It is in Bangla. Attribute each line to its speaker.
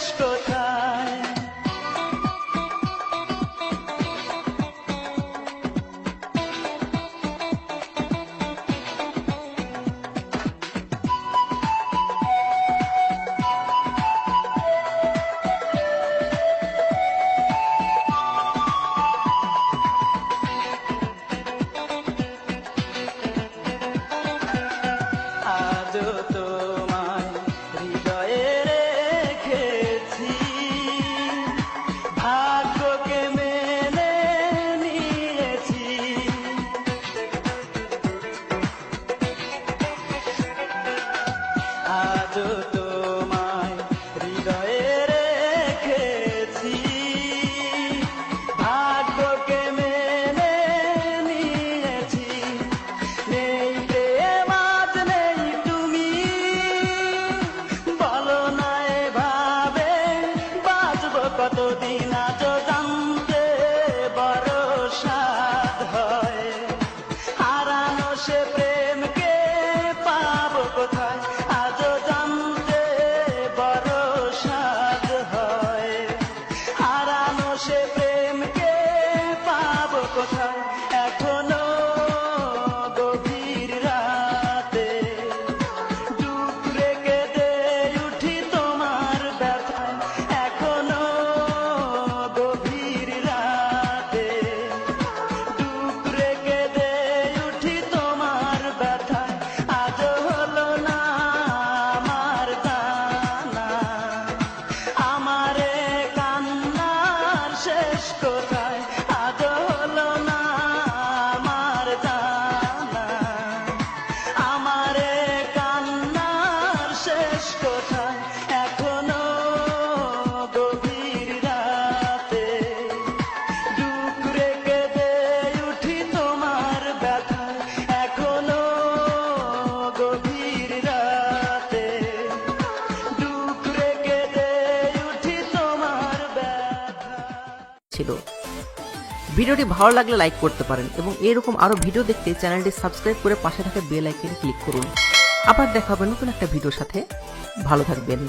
Speaker 1: শেষ কোথায়? আজও তোমায় হৃদয়ে রেখেছি, ভাগ্যকে মেনে নিয়েছি। আজও তোমায় হৃদয়ে রেখেছি, ভাগ্যকে মেনে নিয়েছি। নেই প্রেম আজ নেই তুমি, বলো না এভাবে বাঁচবো কতদিন? আজও জানতে বড় সাধ হয়, হারানো সে প্রেমকে পাবো কোথায়? আজও জানতে বড় সাধ হয়, হারানো সে প্রেমকে পাবো কোথায়? এখনো গভীর রাতে ডুব রেখে দে উঠি তোমার ব্যথায়। এখনো গভীর রাতে ডুব রেখে দে উঠি তোমার ব্যথায়। আজও হলো না আমার জানা, আমারে কান্নার শেষ কোথায়? আজও হলো না আমার জানা, আমারে কান্নার শেষ কোথায়? এখনো গভীর রাতে ডুব রেখে দে উঠি তোমার ব্যথায়। এখনো গভীর রাতে ডুব রেখে দে উঠি তোমার ব্যথায়।
Speaker 2: ছিল। ভিডিওটি ভালো লাগলে লাইক করতে পারেন এবং এরকম আরো ভিডিও দেখতে চ্যানেলটি সাবস্ক্রাইব করে পাশে থাকা বেল আইকনে ক্লিক করুন। আবার দেখা হবে নতুন একটা ভিডিওর সাথে। ভালো থাকবেন।